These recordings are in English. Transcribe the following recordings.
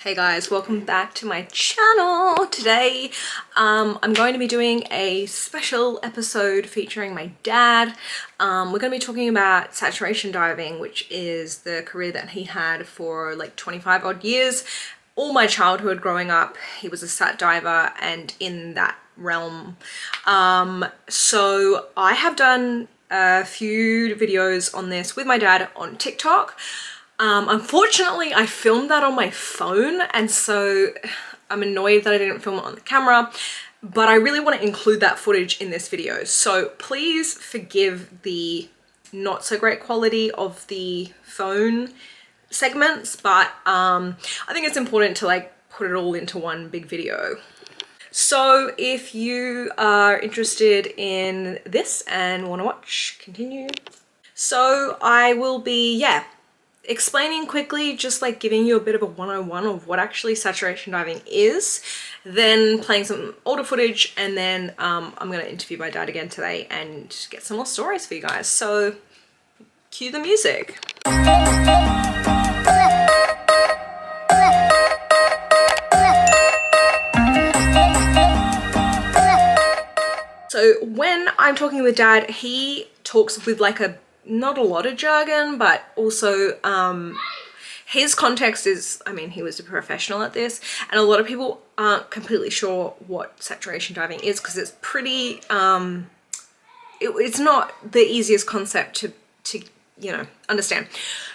Hey guys, welcome back to my channel. Today I'm going to be doing a special episode featuring my dad. We're going to be talking about saturation diving, which is the career that he had for like 25 odd years. All my childhood growing up, he was a sat diver and in that realm. So I have done a few videos on this with my dad on TikTok. Unfortunately, I filmed that on my phone, and so I'm annoyed that I didn't film it on the camera, but I really want to include that footage in this video. So please forgive the not so great quality of the phone segments, but I think it's important to like put it all into one big video. So if you are interested in this and want to watch, continue. So I will be, explaining quickly, just like giving you a bit of a 101 of what actually saturation diving is, then playing some older footage, and then I'm going to interview my dad again today and get some more stories for you guys. So cue the music. So when I'm talking with dad, he talks with like not a lot of jargon, but also his context is, I mean, he was a professional at this, and a lot of people aren't completely sure what saturation diving is because it's pretty, it's not the easiest concept to understand.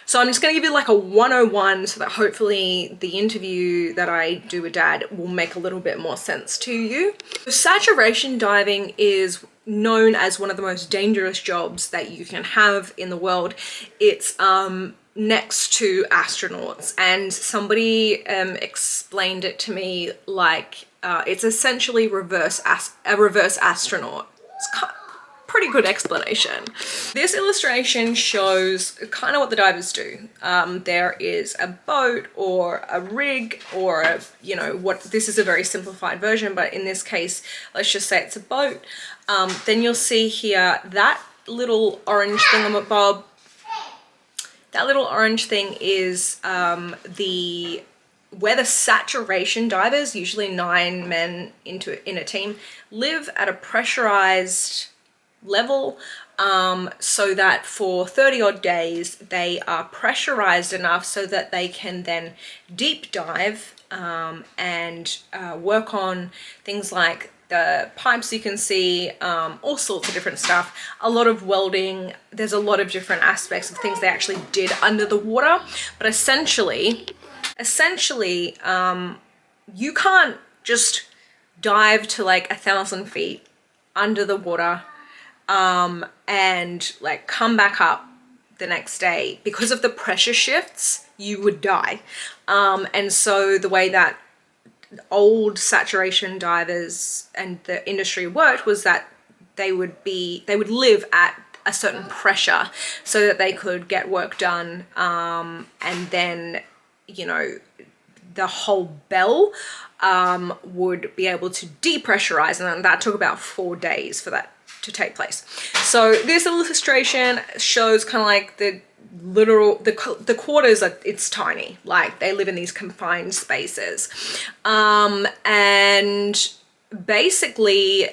So I'm just going to give you like a 101 so that hopefully the interview that I do with dad will make a little bit more sense to you. Saturation diving is known as one of the most dangerous jobs that you can have in the world. It's next to astronauts, and somebody explained it to me like it's essentially a reverse astronaut. It's pretty good explanation. This illustration shows kind of what the divers do. There is a boat or a rig or this is a very simplified version, but in this case, let's just say it's a boat. Then you'll see here that little orange thingamabob. That little orange thing is where the saturation divers, usually 9 men in a team, live at a pressurized level, so that for 30 odd days they are pressurized enough so that they can then deep dive and work on things like the pipes you can see, all sorts of different stuff, a lot of welding. There's a lot of different aspects of things they actually did under the water, but essentially you can't just dive to like 1,000 feet under the water and like come back up the next day. Because of the pressure shifts, you would die. And so the way that old saturation divers and the industry worked was that they would live at a certain pressure so that they could get work done, and then the whole bell would be able to depressurize, and that took about 4 days for that to take place. So this illustration shows kind of like the quarters are, it's tiny, like they live in these confined spaces, and basically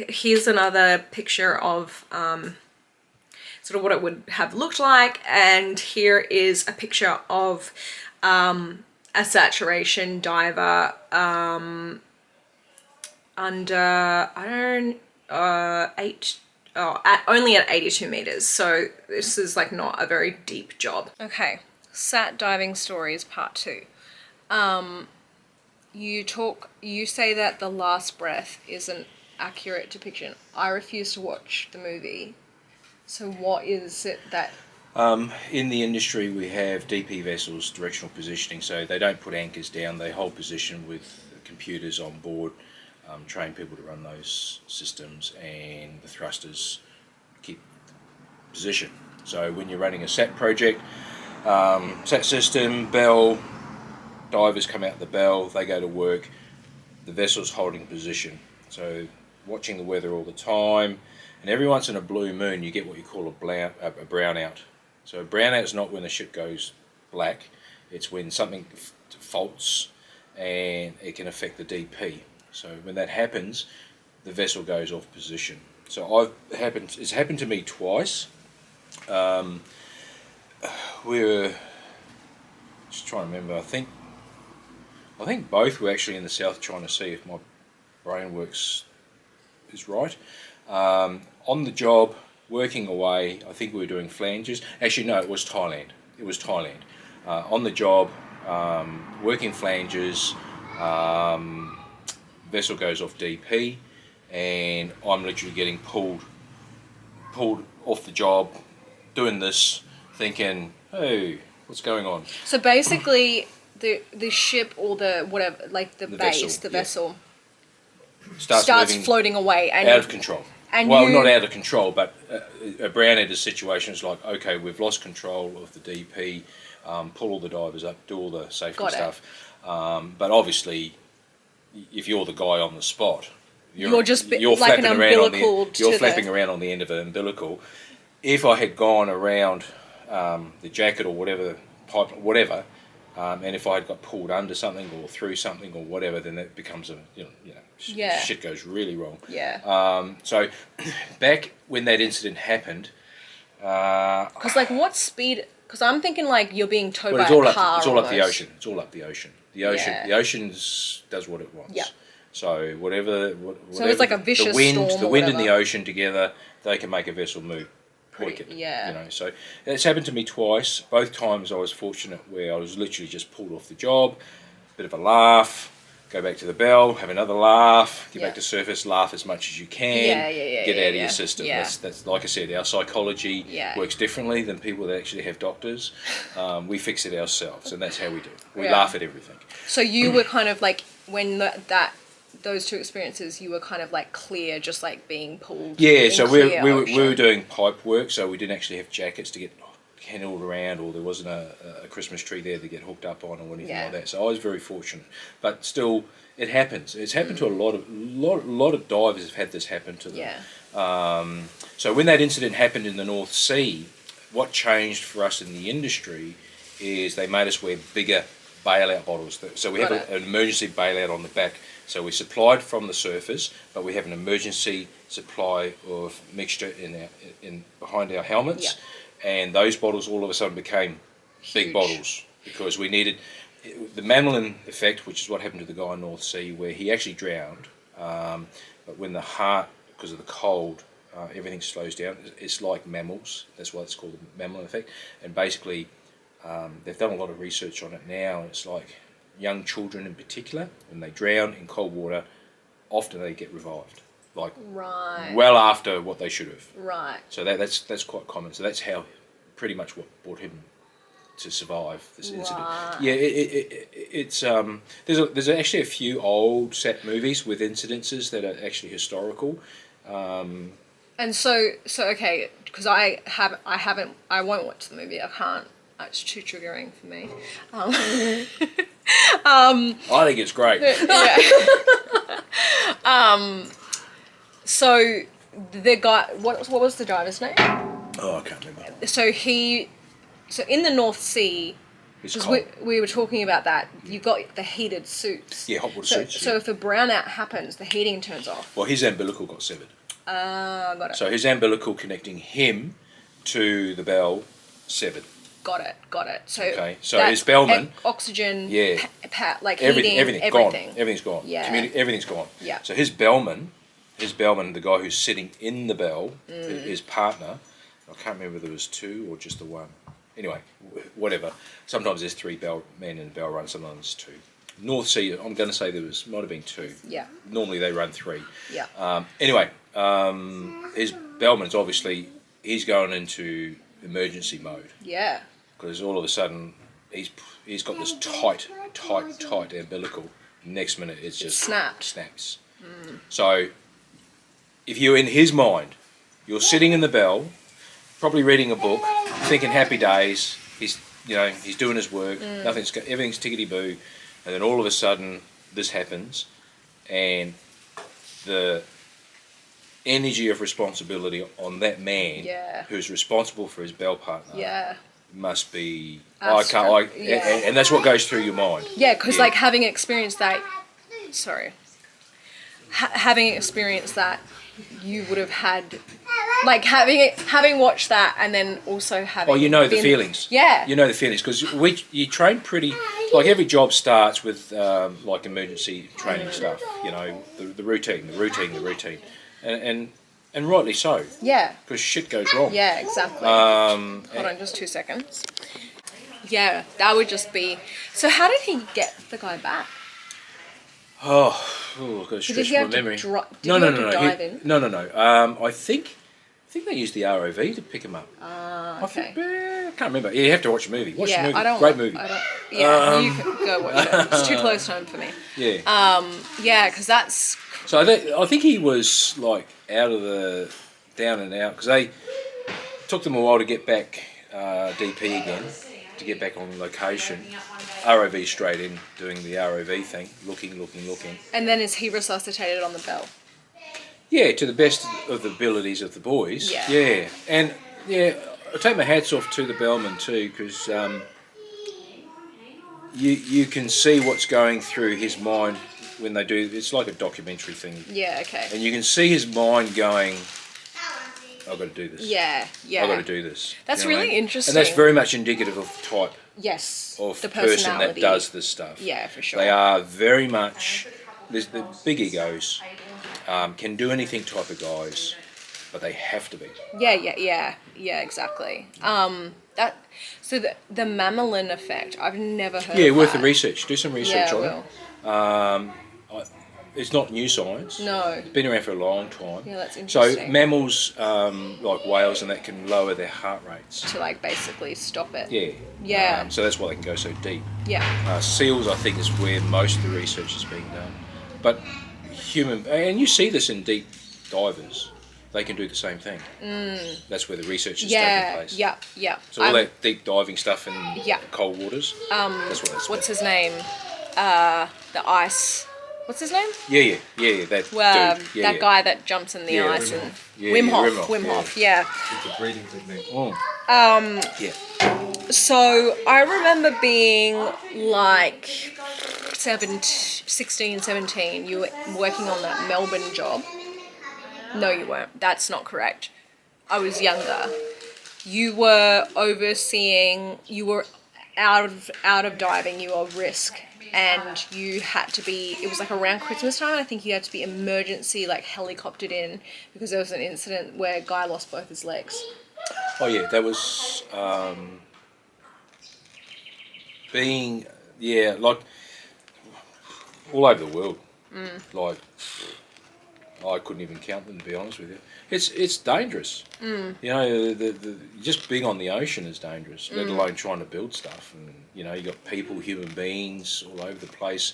here's another picture of sort of what it would have looked like, and here is a picture of a saturation diver under only at 82 meters. So this is like not a very deep job. Okay, sat diving stories part 2. You say that The Last Breath is an accurate depiction. I refuse to watch the movie. So what is it that... In the industry we have DP vessels, directional positioning, so they don't put anchors down, they hold position with computers on board, train people to run those systems, and the thrusters keep position. So when you're running a SAT project, SAT system, bell, divers come out the bell, they go to work, the vessel's holding position. So watching the weather all the time, and every once in a blue moon you get what you call a brownout. So a brownout is not when the ship goes black, it's when something faults, and it can affect the DP. So when that happens, the vessel goes off position. So it's happened to me twice. We were just trying to remember. I think both were actually in the south, trying to see if my brain works is right. On the job, working away. I think we were doing flanges. Actually, no, it was Thailand. On the job, working flanges. Vessel goes off DP, and I'm literally getting pulled off the job, doing this, thinking, "Hey, what's going on?" So basically, the ship or the whatever, like the base, the vessel, starts moving floating away and out of control. And not out of control, but a brown editor situation is like, okay, we've lost control of the DP, pull all the divers up, do all the safety stuff. But obviously, if you're the guy on the spot, you're like flapping an around umbilical around on the end of an umbilical. If I had gone around the jacket or whatever, pipe, whatever, and if I had got pulled under something or through something or whatever, then that becomes shit goes really wrong. Yeah. So back when that incident happened, because like what speed? Because I'm thinking like you're being towed by a car. It's all up the ocean. It's all up the ocean. The ocean does what it wants. Yeah. So whatever so it's like a vicious storm. The wind and the ocean together, they can make a vessel move. Yeah. So it's happened to me twice. Both times I was fortunate where I was literally just pulled off the job, bit of a laugh, go back to the bell, have another laugh, get back to surface, laugh as much as you can, get out of your system. Yeah. That's like I said, our psychology works differently than people that actually have doctors. We fix it ourselves, and that's how we do it. We laugh at everything. So you were kind of like when those two experiences, you were kind of like clear, just like being pulled. Yeah, so we were doing pipe work, so we didn't actually have jackets to get handled around, or there wasn't a Christmas tree there to get hooked up on or anything like that. So I was very fortunate, but still, it happens. It's happened to a lot of divers have had this happen to them. Yeah. So when that incident happened in the North Sea, what changed for us in the industry is they made us wear bigger bailout bottles. So we have an emergency bailout on the back. So we supplied from the surface, but we have an emergency supply of mixture in behind our helmets, and those bottles all of a sudden became big bottles because we needed the mammalian effect, which is what happened to the guy in North Sea, where he actually drowned. But when the heart, because of the cold, everything slows down. It's like mammals. That's why it's called the mammalian effect. And basically, they've done a lot of research on it now, and it's like young children in particular, when they drown in cold water, often they get revived, like well after what they should have. Right. So that's quite common. So that's how pretty much what brought him to survive this incident. Yeah, it's there's actually a few old SAT movies with incidences that are actually historical. And so okay, because I won't watch the movie. I can't. It's too triggering for me. I think it's great. So the guy, what was the driver's name? Oh, I can't remember. So in the North Sea, because we were talking about that, you got the heated suits. Yeah, hot water suits. So if a brownout happens, the heating turns off. Well, his umbilical got severed. Got it. So his umbilical connecting him to the bell severed. Got it. So his bellman, oxygen, like everything, heating, everything's gone. Yeah, everything's gone. Yeah. So his bellman, the guy who's sitting in the bell, his partner. I can't remember whether it was two or just the one. Anyway, whatever. Sometimes there's three men in the bell run. Sometimes two. North Sea, I'm going to say might have been two. Yeah. Normally they run three. Yeah. Anyway, his bellman's obviously he's going into emergency mode. Yeah. Because all of a sudden he's got this tight umbilical. Next minute it's just snaps. So if you're in his mind, you're sitting in the bell, probably reading a book, thinking happy days. He's doing his work. Everything's tickety boo, and then all of a sudden this happens, and the energy of responsibility on that man who's responsible for his bell partner must be. Abstract, And that's what goes through your mind. Yeah, because like having experienced that, having experienced that, you would have had, like having watched that and then also having. Oh, you know the feelings. Yeah. You know the feelings because you train pretty. Like every job starts with like emergency training stuff. You know the routine, and rightly so. Yeah. Because shit goes wrong. Yeah, exactly. Hold on, just 2 seconds. Yeah, that would just be. So how did he get the guy back? Oh, I've got to stretch my memory. No. Dive in? No. I think they used the ROV to pick him up. Okay. I can't remember. Yeah, you have to watch the movie. Watch the movie. Great movie. You can go watch it. It's too close home for me. Yeah. Yeah, because that's. So I think he was like out of the down and out because they took them a while to get back DP again, to get back on location. ROV straight in, doing the ROV thing, looking. And then is he resuscitated on the bell? Yeah, to the best of the abilities of the boys. Yeah. Yeah, and yeah, I take my hats off to the bellman too, because you can see what's going through his mind when they do. It's like a documentary thing. Yeah. Okay. And you can see his mind going, I've got to do this. Yeah. I've got to do this. That's really interesting. And that's very much indicative of the type. Yes. Of the person that does this stuff. Yeah, for sure. They are very much. There's the big egos, can do anything type of guys, but they have to be. Yeah, exactly. So the mammalian effect, I've never heard. Yeah, of worth that. the research. Do some research on will. it. It's not new science. No. It's been around for a long time. Yeah, that's interesting. So mammals, like whales, and that can lower their heart rates. To like basically stop it. Yeah. Yeah. So that's why they can go so deep. Yeah. Seals, I think, is where most of the research is being done. But and you see this in deep divers, they can do the same thing. That's where the research is taking place. Yeah. So all that deep diving stuff in cold waters. That's what that's. What's his name? The ice. What's his name? Yeah. That dude. That guy that jumps in the ice and Wim Hof. Yeah. It's a breathing technique. Yeah. So I remember being like 16, 17. You were working on that Melbourne job. No, you weren't. That's not correct. I was younger. You were overseeing. You were out of diving. You were risk. And you had to be, it was like around Christmas time, I think you had to be emergency like helicoptered in because there was an incident where a guy lost both his legs. Oh yeah, that was like all over the world. Like I couldn't even count them, to be honest with you. It's dangerous. You know, the just being on the ocean is dangerous, let alone trying to build stuff. And you know, you got people, human beings all over the place.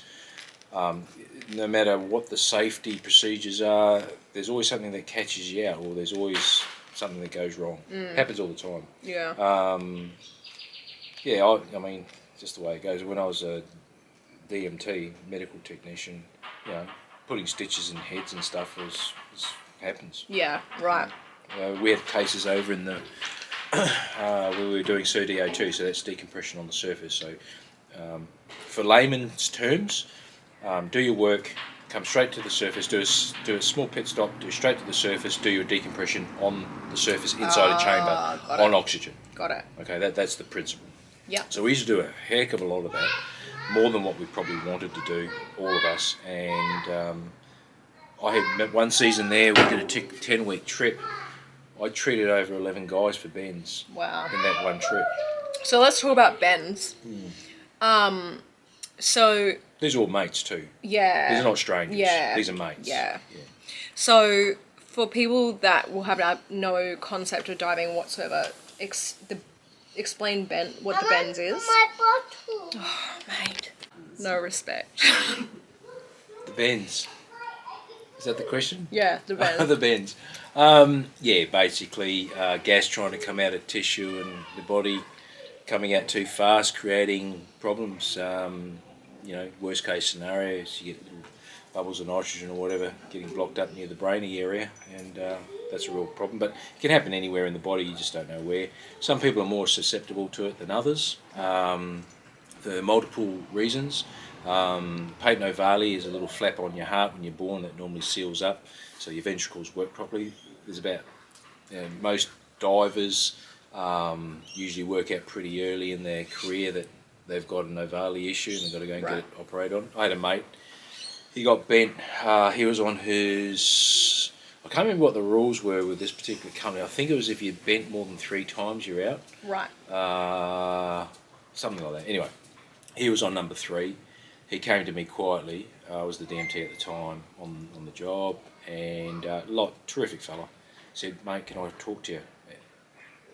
No matter what the safety procedures are, there's always something that catches you out, or there's always something that goes wrong. Happens all the time. Yeah. I mean, just the way it goes. When I was a DMT, medical technician, you know, putting stitches in heads and stuff happens. Yeah, right. We had cases over in the where we were doing CDO2, so that's decompression on the surface. So for layman's terms, do your work, come straight to the surface, do a small pit stop, do straight to the surface, do your decompression on the surface inside a chamber on oxygen. Got it. Okay, that's the principle. Yeah. So we used to do a heck of a lot of that, more than what we probably wanted to do, all of us. And I had one season there, we did a 10-week trip. I treated over 11 guys for bends. Wow. In that one trip. So let's talk about bends. So these are all mates too. Yeah. These are not strangers. Yeah. These are mates. Yeah. So for people that will have no concept of diving whatsoever, explain what the bends is. My bottle. Oh, mate. No respect. The bends. Is that the question? Yeah, the bends. The bends. Basically gas trying to come out of tissue and the body coming out too fast, creating problems. Worst case scenarios, you get little bubbles of nitrogen or whatever getting blocked up near the brainy area, and that's a real problem. But it can happen anywhere in the body. You just don't know where. Some people are more susceptible to it than others. For multiple reasons. Patent ovale is a little flap on your heart when you're born that normally seals up, so your ventricles work properly. There's about most divers usually work out pretty early in their career that they've got an ovale issue and they've got to go and get it operated on. I had a mate. He got bent. He was on his... I can't remember what the rules were with this particular company. I think it was if you bent more than 3 times, you're out. Right. Something like that. Anyway, he was on number 3. He came to me quietly. I was the DMT at the time on the job, and terrific fella. Said, "Mate, can I talk to you?"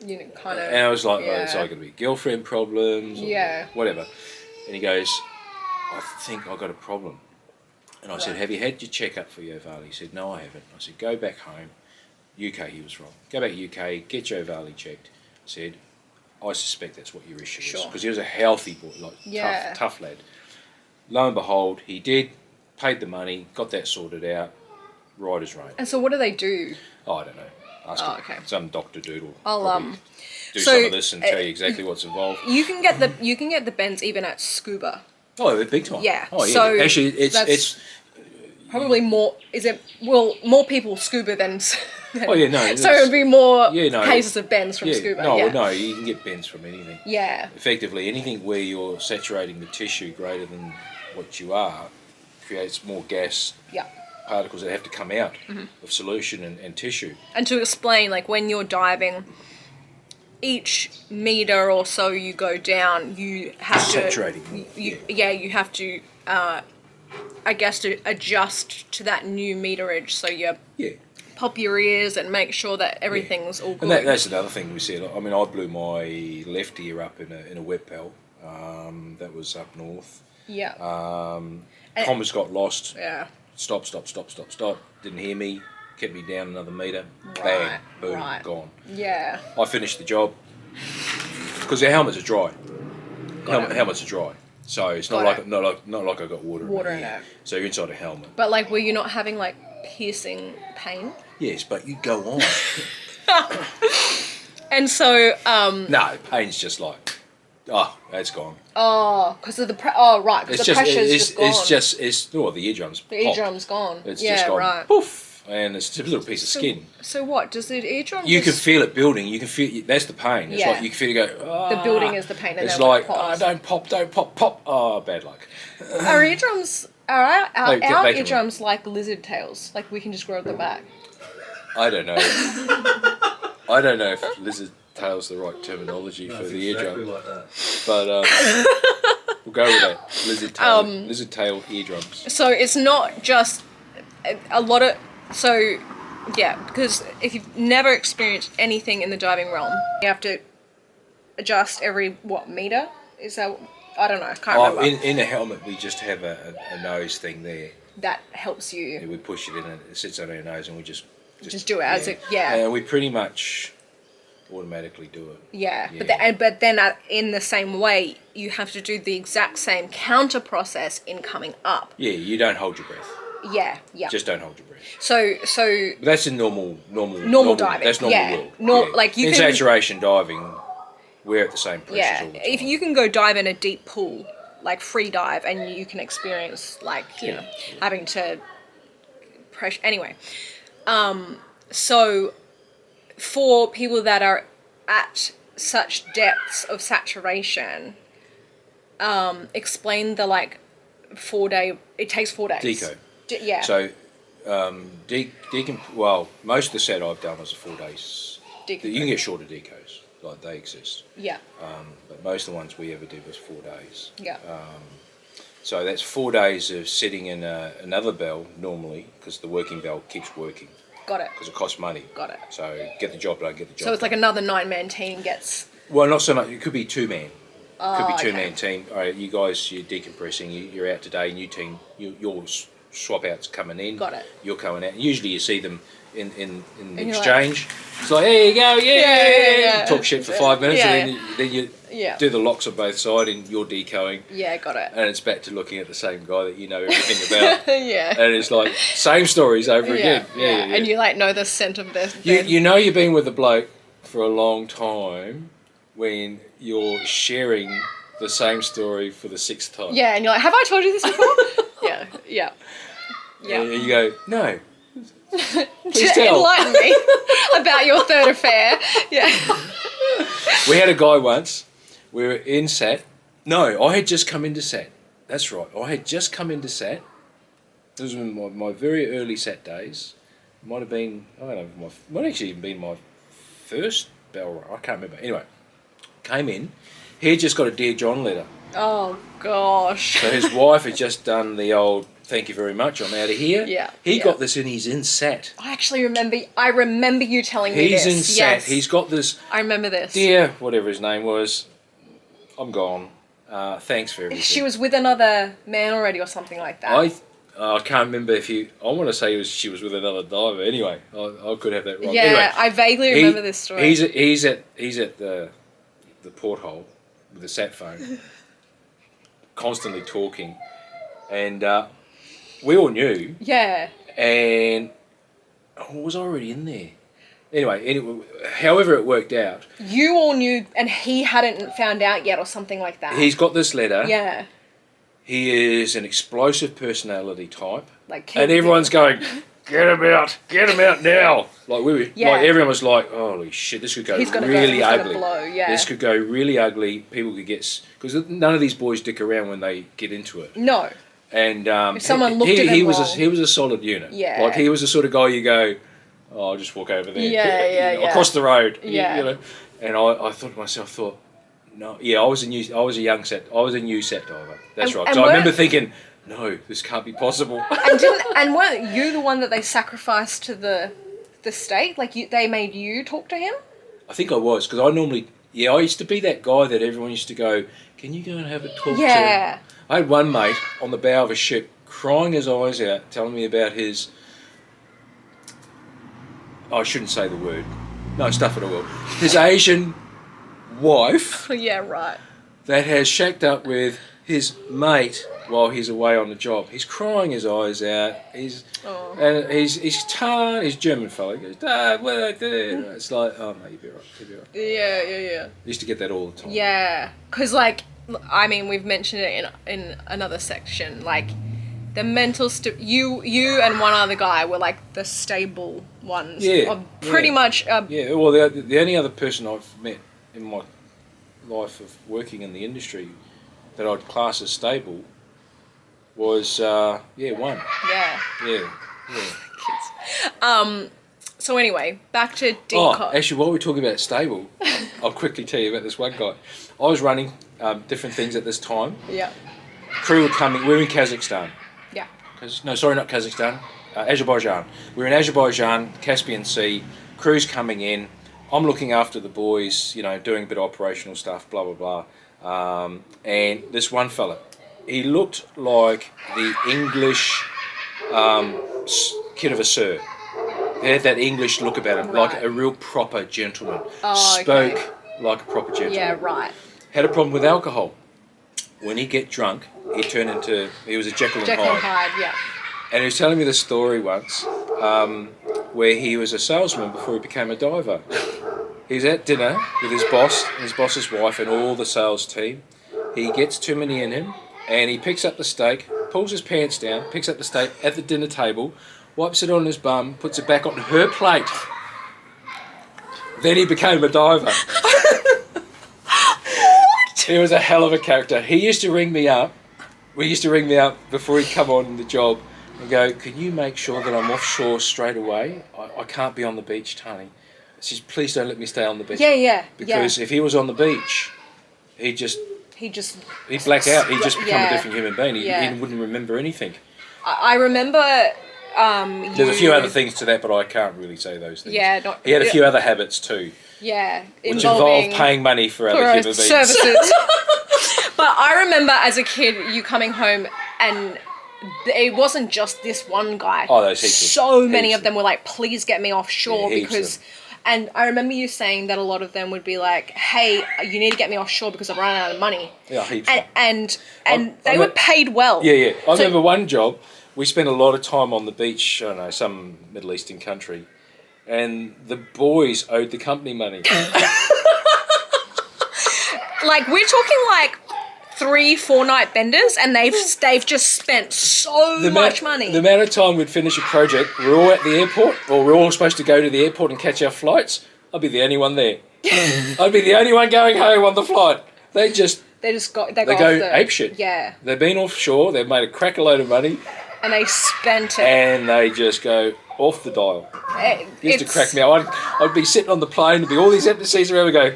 You know, kind of. And I was like, "Oh, it's like going to be girlfriend problems, or whatever." And he goes, "I think I've got a problem." And I said, "Have you had your checkup for your ovale?" He said, "No, I haven't." I said, "Go back home." UK, he was from. Go back UK, get your ovale checked. I said, "I suspect that's what your issue is." Because he was a healthy boy, tough lad. Lo and behold, he did, paid the money, got that sorted out, right as rain. And so what do they do? Oh, I don't know. Ask him. Okay. Some Dr. Doodle. I'll do some of this and tell you exactly what's involved. You can get the bends even at scuba. Oh, big time. Yeah. Oh, yeah. So actually, it's probably more. Is it more people scuba than? Oh yeah, no. So it would be more cases of bends from scuba. No, you can get bends from anything. Yeah. Effectively, anything where you're saturating the tissue greater than what you are creates more gas particles that have to come out of solution and tissue. And to explain, like when you're diving, each meter or so you go down, you have saturating. You have to, I guess, to adjust to that new meterage. So you pop your ears and make sure that everything's all good. And that's another thing we said. I mean, I blew my left ear up in a wet pal. That was up north. Yeah. Comms got lost. Yeah. Stop. Didn't hear me. Kept me down another meter. Bang. Boom. Gone. Yeah. I finished the job because the helmets are dry. Helmets are dry, so it's not like I got water in it. So you're inside a helmet. But like, were you not having like piercing pain? Yes, but you go on. And so no, pain's just like, it's gone. Oh, because of the because the pressure's just gone. The eardrum's the eardrum's gone. It's just gone. Right. Poof, and it's just a little piece of skin. So what does the eardrum? You can feel it building. You can feel that's the pain. It's like you can feel it go. The building is the pain. And it's like don't pop. Oh, bad luck. Our eardrums our eardrums like lizard tails. Like we can just grow at the back. I don't know. I don't know if lizard tail's the right terminology for the eardrum. Like that. But we'll go with that. Lizard tail eardrums. So it's not just a lot of because if you've never experienced anything in the diving realm, you have to adjust every meter? Is that I don't know, I can't remember. In a helmet we just have a nose thing there. That helps you. Yeah, we push it in and it sits on our nose and we just do it as it And we pretty much automatically do it. Yeah. But then in the same way, you have to do the exact same counter process in coming up. Yeah, you don't hold your breath. Yeah. Just don't hold your breath. So but that's in normal diving. That's normal world. Like you in saturation diving, we're at the same pressures all the time. If you can go dive in a deep pool, like free dive, and you can experience having to pressure anyway. So for people that are at such depths of saturation, explain the 4-day. It takes 4 days. Deco. Yeah. So, most of the set I've done was 4 days. You can get shorter decos, like they exist. Yeah. But most of the ones we ever did was 4 days. Yeah. So that's 4 days of sitting in another bell normally, because the working bell keeps working. Got it. Because it costs money. Got it. So get the job done, So it's like another 9-man team gets... Well, not so much. It could be 2-man. Could be 2-man team. All right, you guys, you're decompressing. You're out today. New team. You're swap outs coming in. Got it. You're coming out. Usually you see them in the you're exchange. It's like, there you go, yeah. Talk shit for 5 minutes, Yeah. and then you do the locks on both sides, and you're decoing. Yeah, got it. And it's back to looking at the same guy that you know everything about. Yeah. And it's like, same stories over again. Yeah. And you like know the scent of this. You know you've been with a bloke for a long time when you're sharing the same story for the 6th time. Yeah, and you're like, have I told you this before? Yeah. And you go, no. Please tell. Enlighten me about your 3rd affair. Yeah. We had a guy once, we were in SAT. No, I had just come into SAT. That's right, I had just come into SAT. This was in my very early SAT days. Might have been, I don't know, might actually even been my first bell run. I can't remember. Anyway, came in. He had just got a Dear John letter. Oh, gosh. So his wife had just done the old, thank you very much, I'm out of here. Yeah. He got this in, he's in SAT. I actually remember you telling me this. He's in SAT. Yes. He's got this. I remember this. Dear, whatever his name was, I'm gone. Thanks for everything. She was with another man already or something like that. I can't remember if I want to say she was with another diver. Anyway, I could have that wrong. Yeah, anyway, I vaguely remember this story. He's at the porthole with the sat phone, constantly talking, and we all knew. Yeah. And I was already in there. Anyway, however it worked out. You all knew, and he hadn't found out yet, or something like that. He's got this letter. Yeah. He is an explosive personality type. And everyone's going, get him out now. Like everyone was like, holy shit, this could go really ugly. This could go really ugly. People could get, because none of these boys dick around when they get into it. No. And if someone looked at him he wrong. was a solid unit. Yeah. Like he was the sort of guy you go, oh, I'll just walk over there. Yeah. Across the road. Yeah. You know. And I thought to myself, no, yeah, I was a new set diver. That's right. So I remember thinking, no, this can't be possible. And weren't you the one that they sacrificed to the state? Like they made you talk to him? I think I was, because I used to be that guy that everyone used to go, can you go and have a talk to? Yeah. I had one mate on the bow of a ship crying his eyes out, telling me about his, I shouldn't say the word. No, stuff it all. His Asian wife. Yeah, right. That has shacked up with his mate while he's away on the job. He's crying his eyes out. He's German fellow. He goes, Dad, what did I do? It's like, oh mate, you'll be right. Yeah. Used to get that all the time. Yeah, because we've mentioned it in another section. Like the mental you and one other guy were like the stable ones. Yeah. Pretty much. Yeah. Well, the only other person I've met in my life of working in the industry that I'd class as stable was one. Yeah. Yeah. So anyway, back to Deep Cop. Actually, while we're talking about stable, I'll quickly tell you about this one guy. I was running different things at this time. Yeah. Crew were coming. We were in Kazakhstan. Yeah. Not Kazakhstan. Azerbaijan. We were in Azerbaijan, Caspian Sea. Crew's coming in. I'm looking after the boys, doing a bit of operational stuff, blah, blah, blah. And this one fella, he looked like the English kid of a sir. He had that English look about him, like a real proper gentleman. Spoke like a proper gentleman. Yeah, right. Had a problem with alcohol. When he get drunk, he was a Jekyll and Hyde. Yeah. And he was telling me this story once, where he was a salesman before he became a diver. He's at dinner with his boss, his boss's wife, and all the sales team. He gets too many in him, and he picks up the steak, pulls his pants down, picks up the steak at the dinner table, wipes it on his bum, puts it back on her plate. Then he became a diver. What? He was a hell of a character. He used to ring me up. We used to ring me up before he'd come on the job and go, can you make sure that I'm offshore straight away? I can't be on the beach, Tane. She says, please don't let me stay on the beach. Yeah. Because if he was on the beach, he'd black out. He'd just become a different human being. He wouldn't remember anything. I remember. There's a few other things to that, but I can't really say those things. Yeah. He had a few other habits too. Yeah. Which involved paying money for other human beings. Services. But I remember as a kid, you coming home and it wasn't just this one guy. Oh, there's heaps so many heaps of them were like, please get me offshore, Yeah, heaps of because... them. And I remember you saying that a lot of them would be like, hey, you need to get me offshore because I've run out of money. Yeah, heaps. And they were paid well. Yeah. I remember one job, we spent a lot of time on the beach, I don't know, some Middle Eastern country, and the boys owed the company money. Like, we're talking like 3-4 night benders, and they've just spent so much money. The amount of time we'd finish a project, we're all at the airport, or we're all supposed to go to the airport and catch our flights. I'd be the only one there. I'd be the only one going home on the flight. They go apeshit. Yeah. They've been offshore, they've made a crack a load of money, And they spent it. and they just go off the dial. It used to crack me up. I'd be sitting on the plane, there'd be all these empty seats around, and go,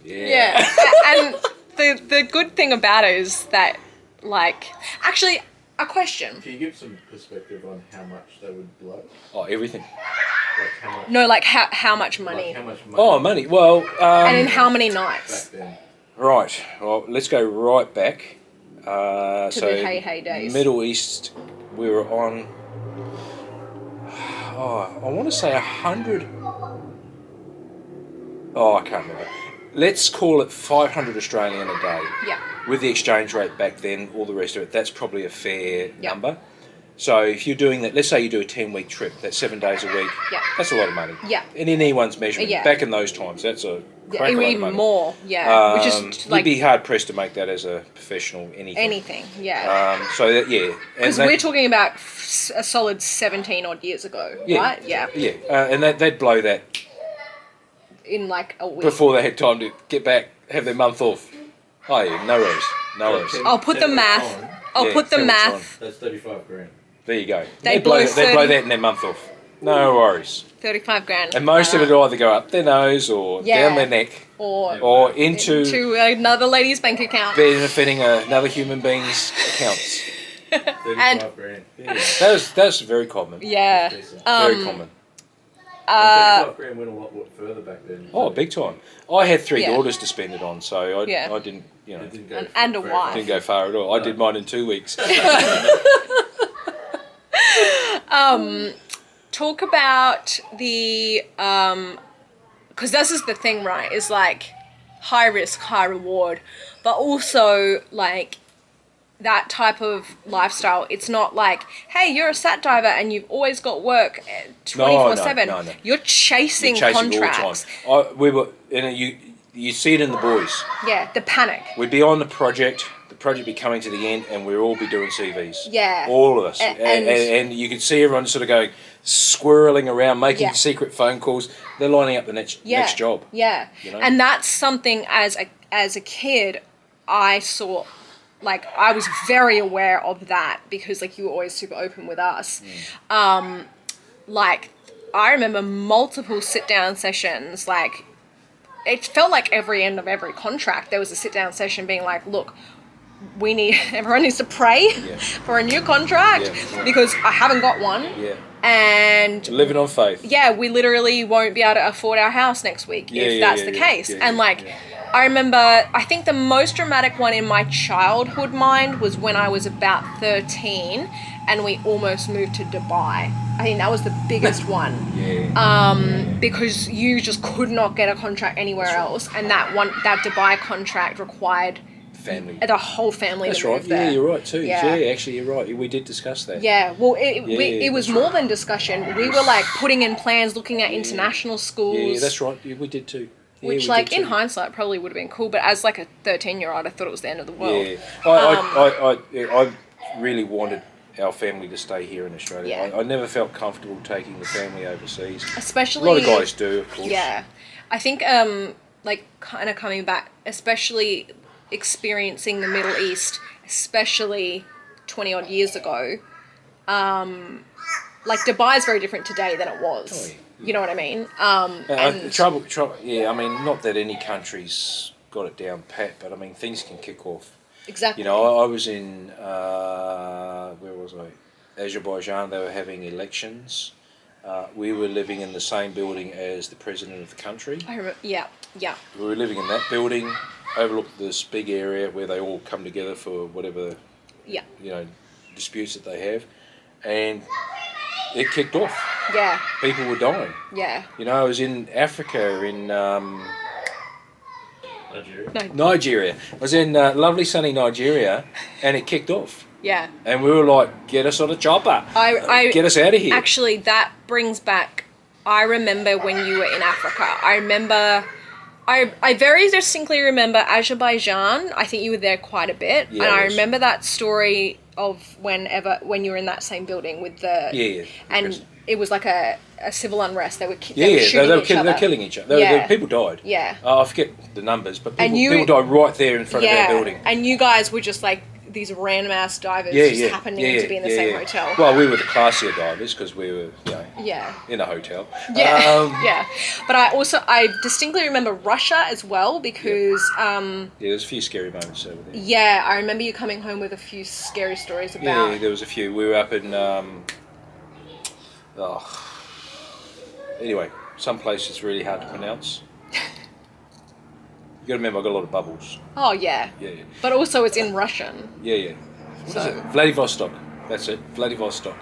Yeah. And the good thing about it is that, like, actually, a question. Can you give some perspective on how much they would blow? Oh, everything. Like how much? No, like how much money? Like how much money? Oh, money. Well, And in how many Back nights? then. right. Well, let's go right back. To So the hey days. Middle East, we were on. Oh, I want to say 100. Oh, I can't remember. Let's call it 500 Australian a day. Yeah. With the exchange rate back then, all the rest of it, that's probably a fair Yeah. number. So if you're doing that, let's say you do a 10-week trip, that's 7 days a week. Yeah. That's a lot of money. Yeah. In anyone's measurement. Yeah. Back in those times, that's a Yeah, crack a load of even money. more. Yeah. Which is You'd like be hard pressed to make that as a professional anything. Yeah. So that, yeah. Because we're talking about a solid 17 odd years ago, right? Yeah. Yeah. And they'd blow that In like a week. before they had time to get back, have their month off. Oh yeah, no worries. No worries. I'll put the math. I'll Yeah, put the 10 weeks on. math. That's 35 grand. There you go. They blow blow that in their month off. No worries. 35 grand. And most of it will either go up their nose or Yeah. down their neck or into to another lady's bank account. benefiting another human being's accounts. 35 grand. Yeah. That's very common. Yeah. Very common. And 35 grand went a lot further back then. Oh, big time. I had 3 Yeah. daughters to spend it on, so Yeah. I didn't, It didn't go And a very wife. far. didn't go far at all. I did mine in 2 weeks. Talk about the because this is the thing, right? Is like high risk, high reward, but also like that type of lifestyle. It's not like, hey, you're a sat diver and you've always got work 24/7. No. You're chasing Chasing contracts. all the time. We were, you see it in the boys. Yeah, the panic. We'd be on the project be coming to the end, and we'd all be doing CVs. Yeah. All of us. And- And you could see everyone sort of going, squirreling around, making Yeah. secret phone calls. They're lining up the next job. Yeah. You know? And that's something as a kid I saw, like I was very aware of that because like you were always super open with us. Like I remember multiple sit down sessions, like it felt like every end of every contract there was a sit down session being like, look, everyone needs to pray for a new contract because I haven't got one. Yeah. And Living on faith. yeah, we literally won't be able to afford our house next week if that's the case. And like, I remember, I think the most dramatic one in my childhood mind was when I was about 13 and we almost moved to Dubai. I think that was the biggest one. Because you just could not get a contract anywhere else. And that Dubai contract required Family. the whole family That's to right. move there. Yeah, you're right too. Yeah. Yeah, actually, you're right. We did discuss that. Yeah, well, it was that's more than discussion. We were like putting in plans, looking at international schools. Yeah, that's right. Yeah, we did too. Yeah, Which, we like, did in too. hindsight, probably would have been cool. But as like a 13-year-old, I thought it was the end of the world. Yeah, I really wanted our family to stay here in Australia. Yeah. I never felt comfortable taking the family overseas. Especially A lot of guys do, of course. Yeah, I think like kind of coming back, especially experiencing the Middle East, especially 20 odd years ago. Like Dubai is very different today than it was. Oh, yeah. You know what I mean? Trouble. Yeah, I mean, not that any country's got it down pat, but I mean, things can kick off. Exactly. You know, I was in where was I? Azerbaijan. They were having elections. We were living in the same building as the president of the country. I remember. Yeah. We were living in that building, overlooked this big area where they all come together for whatever, Yeah. you know, disputes that they have, and it kicked off. Yeah. People were dying. Yeah. You know, I was in Africa, in Nigeria. Nigeria. I was in lovely sunny Nigeria, and it kicked off. Yeah. And we were like, get us on a chopper. Get us out of here. Actually, that brings back, I remember when you were in Africa. I very distinctly remember Azerbaijan. I think you were there quite a bit. Yeah, and I was. remember that story of when you were in that same building with the... Yeah. And it was like a civil unrest. They were shooting They each other. were killing each other. People died. Yeah. I forget the numbers, but people died right there in front of our building. And you guys were just like these random ass divers happening to be in the same hotel. Well, we were the classier divers because we were, in a hotel. Yeah. But I distinctly remember Russia as well because... there's a few scary moments over there. Yeah, I remember you coming home with a few scary stories about... Yeah, there was a few. We were up in... Anyway, some place it's really hard to pronounce. You got to remember, I got a lot of bubbles. Oh, yeah. Yeah. But also it's in Russian. Yeah. What is it? Vladivostok. That's it. Vladivostok.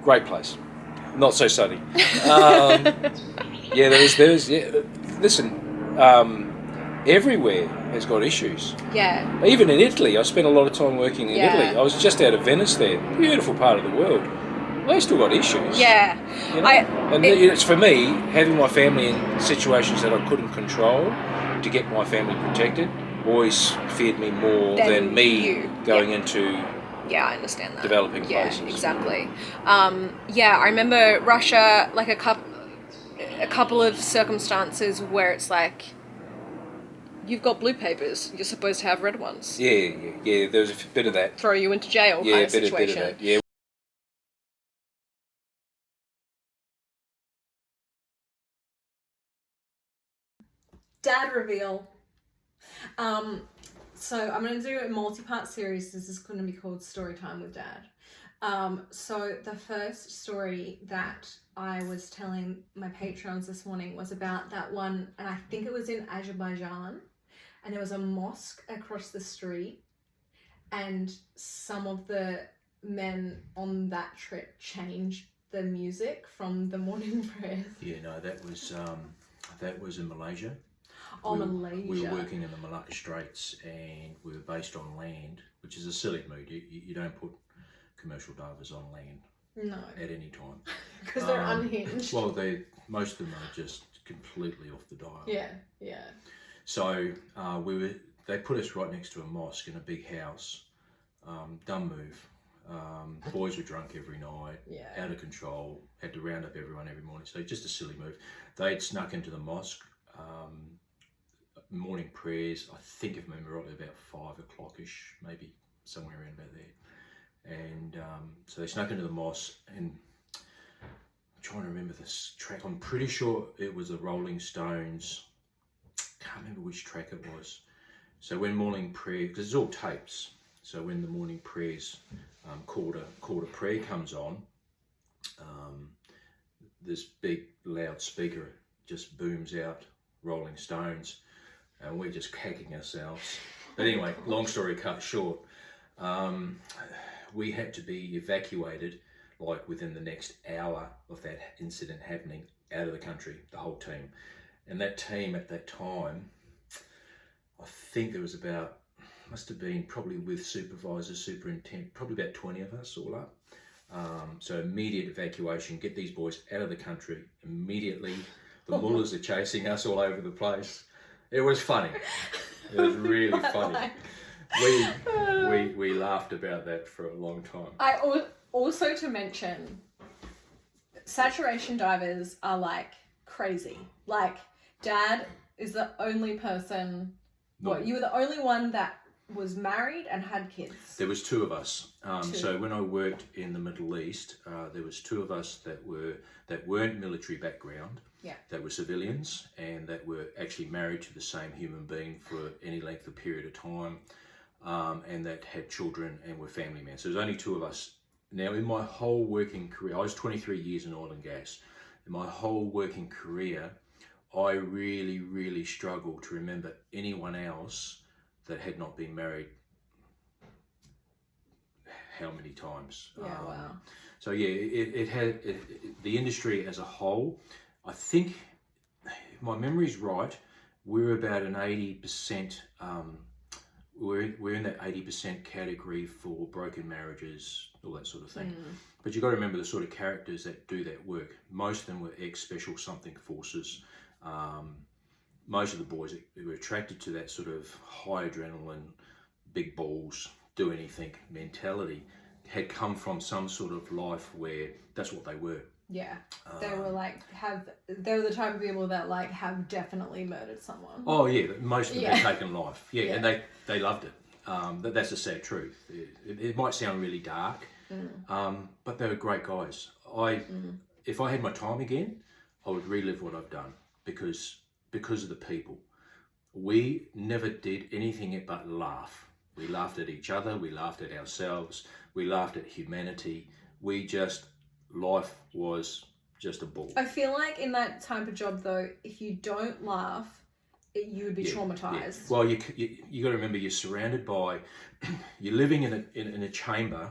Great place. Not so sunny. Listen, everywhere has got issues. Yeah. Even in Italy, I spent a lot of time working in Italy. I was just out of Venice there. Beautiful part of the world. They still got issues. Yeah. You know? It's for me, having my family in situations that I couldn't control to get my family protected always feared me more than me going into I understand that. Developing places. Yeah, exactly. I remember Russia, like a couple of circumstances where it's like, you've got blue papers, you're supposed to have red ones. Yeah. There was a bit of that. Throw you into jail kind of situation. Bit of that. Yeah. Dad reveal. So I'm going to do a multi-part series. This is going to be called Story Time with Dad. So the first story that I was telling my patrons this morning was about that one, and I think it was in Azerbaijan, and there was a mosque across the street, and some of the men on that trip changed the music from the morning prayers. Yeah, no, that was in Malaysia. Malaysia. We were working in the Malacca Straits, and we were based on land, which is a silly move. You don't put commercial divers on land at any time. Because they're unhinged. Well, most of them are just completely off the dial. Yeah. So they put us right next to a mosque in a big house. Dumb move. Boys were drunk every night, out of control, had to round up everyone every morning. So just a silly move. They'd snuck into the mosque. Morning prayers, I think if I remember rightly, about 5 o'clock-ish, maybe somewhere around about there. And so they snuck into the mosque, and I'm trying to remember this track. I'm pretty sure it was the Rolling Stones. Can't remember which track it was. So when morning prayer, because it's all tapes, so when the morning prayers call to prayer comes on, this big loud speaker just booms out Rolling Stones, and we're just kicking ourselves. But anyway, long story cut short, we had to be evacuated like within the next hour of that incident happening, out of the country, the whole team. And that team at that time, I think there was must have been probably with supervisor, superintendent, probably about 20 of us all up. So immediate evacuation, get these boys out of the country immediately. The mullahs are chasing us all over the place. It was funny. It was really funny. We laughed about that for a long time. Also to mention, saturation divers are like crazy. Like, Dad is the only person. You were the only one that was married and had kids. There was 2 of us. So when I worked in the Middle East, there was 2 of us that weren't military background. Yeah. That were civilians and that were actually married to the same human being for any length of period of time, and that had children and were family men. So there's only 2 of us. Now, in my whole working career, I was 23 years in oil and gas. In my whole working career, I really, really struggled to remember anyone else that had not been married how many times. Yeah, wow. So yeah, it had the industry as a whole. I think, if my memory's right, we're about an 80%. We're in that 80% category for broken marriages, all that sort of thing. But you've got to remember the sort of characters that do that work. Most of them were ex-special something forces. Most of the boys who were attracted to that sort of high adrenaline, big balls, do anything mentality had come from some sort of life where that's what they were. Yeah, they were like they were the type of people that like have definitely murdered someone. Oh yeah, most of them had taken life. Yeah, Yeah. and they loved it. That's the sad truth. It might sound really dark, but they were great guys. If I had my time again, I would relive what I've done because of the people. We never did anything but laugh. We laughed at each other. We laughed at ourselves. We laughed at humanity. Life was just a ball. I feel like in that type of job though, if you don't laugh, you would be traumatized. Well, you got to remember you're surrounded by, you're living in a chamber,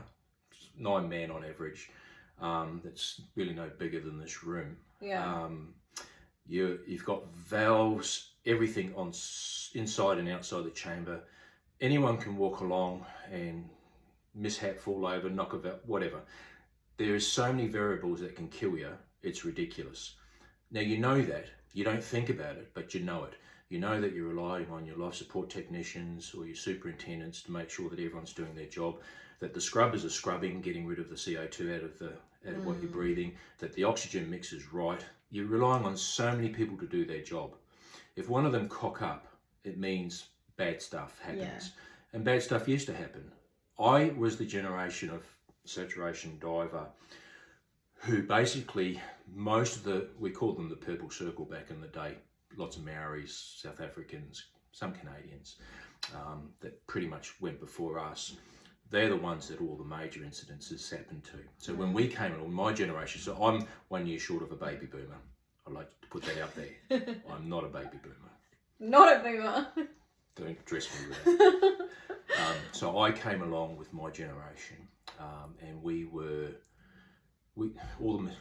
9 men on average. That's really no bigger than this room. Yeah. You've got valves, everything on inside and outside the chamber. Anyone can walk along and mishap, fall over, knock a valve, whatever. There is so many variables that can kill you. It's ridiculous. Now you know that. You don't think about it, but you know it. You know that you're relying on your life support technicians or your superintendents to make sure that everyone's doing their job, that the scrubbers are scrubbing, getting rid of the CO2 out of what you're breathing, that the oxygen mix is right. You're relying on so many people to do their job. If one of them cock up, it means bad stuff happens. Yeah. And bad stuff used to happen. I was the generation of saturation diver who basically we called them the purple circle back in the day, lots of Maoris, South Africans, some Canadians that pretty much went before us. They're the ones that all the major incidences happened to. So when we came along, my generation, so I'm 1 year short of a baby boomer. I'd like to put that out there. I'm not a baby boomer. Not a boomer. Don't address me with that. So I came along with my generation, and a